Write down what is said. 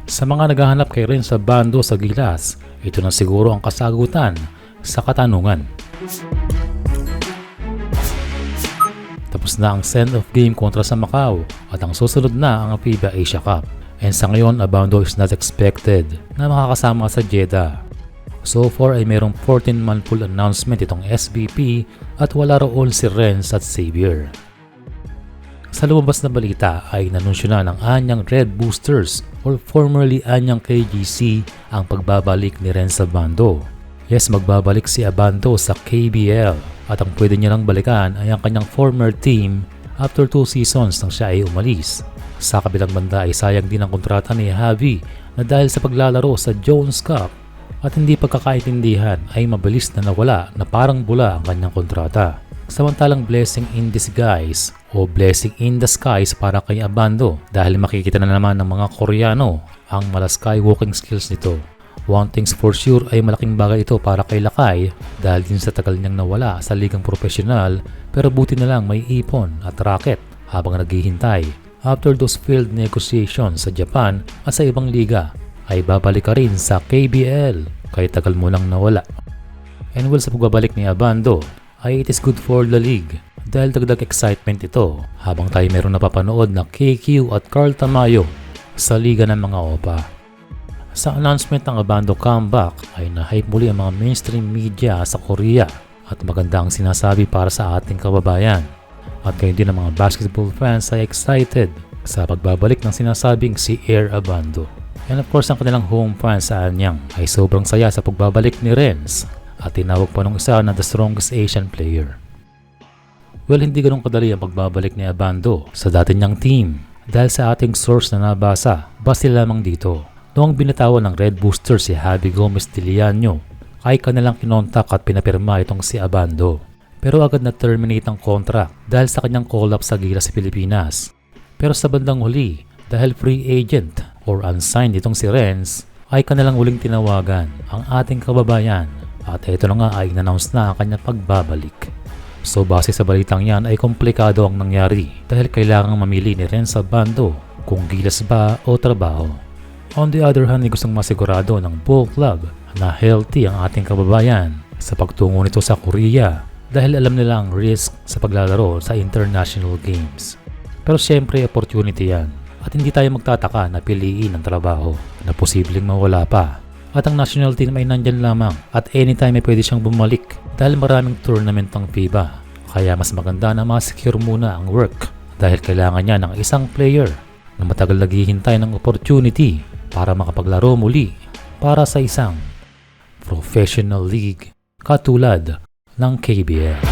Sa mga naghahanap kay Renz Abando sa Gilas, ito na siguro ang kasagutan sa katanungan. Tapos na ang send-off game kontra sa Macau at ang susunod na ang FIBA Asia Cup. And sa ngayon, Abando is not expected na makakasama sa Jeddah. So far ay mayroong 14-man full announcement itong SBP at wala roon si Renz at Xavier. Sa lumabas na balita ay nanunsyo na ng Anyang Red Boosters or formerly Anyang KGC ang pagbabalik ni Renz Abando. Yes, magbabalik si Abando sa KBL at ang pwede niya lang balikan ay ang kanyang former team after 2 seasons nang siya ay umalis. Sa kabilang banda ay sayang din ang kontrata ni Javi na dahil sa paglalaro sa Jones Cup at hindi pagkakaintindihan ay mabilis na nawala na parang bula ang kanyang kontrata. Samantalang blessing in disguise o blessing in the skies para kay Abando dahil makikita na naman ng mga Koreano ang mala skywalking skills nito. One thing's for sure ay malaking bagay ito para kay Lakay dahil din sa tagal niyang nawala sa ligang profesional pero buti na lang may ipon at racket habang naghihintay. After those failed negotiations sa Japan at sa ibang liga ay babalik ka rin sa KBL kahit tagal mo lang nawala. And well, sa pagbabalik ni Abando ay it is good for the league dahil dagdag excitement ito habang tayo meron napapanood na KQ at Carl Tamayo sa liga ng mga OPA. Sa announcement ng Abando comeback ay na-hype muli ang mga mainstream media sa Korea at maganda ang sinasabi para sa ating kababayan. At kayo din ang mga basketball fans ay excited sa pagbabalik ng sinasabing si Air Abando. And of course ang kanilang home fans sa Anyang ay sobrang saya sa pagbabalik ni Renz at tinawag pa nung isa na the strongest Asian player. Well, hindi ganun kadali ang pagbabalik ni Abando sa dati niyang team dahil sa ating source na nabasa, base lamang dito. Noong binatawan ng Red Booster si Javi Gomez Diliano, ay kanilang kinontak at pinapirma itong si Abando. Pero agad na terminate ang contract dahil sa kanyang call-up sa Gilas sa Pilipinas. Pero sa bandang huli, dahil free agent or unsigned itong si Renz, ay kanilang uling tinawagan ang ating kababayan. At ito na nga ay in-announce na ang kanyang pagbabalik. So base sa balitang yan ay komplikado ang nangyari dahil kailangang mamili ni Renz Abando kung Gilas ba o trabaho. On the other hand ay gustong masigurado ng Bull Club na healthy ang ating kababayan sa pagtungo nito sa Korea dahil alam nila ang risk sa paglalaro sa international games. Pero syempre opportunity yan at hindi tayo magtataka na piliin ang trabaho na posibleng mawala pa. At ang national team ay nandyan lamang at anytime ay pwede siyang bumalik dahil maraming tournament ng FIBA. Kaya mas maganda na ma-secure muna ang work dahil kailangan niya ng isang player na matagal naghihintay ng opportunity para makapaglaro muli para sa isang professional league katulad ng KBL.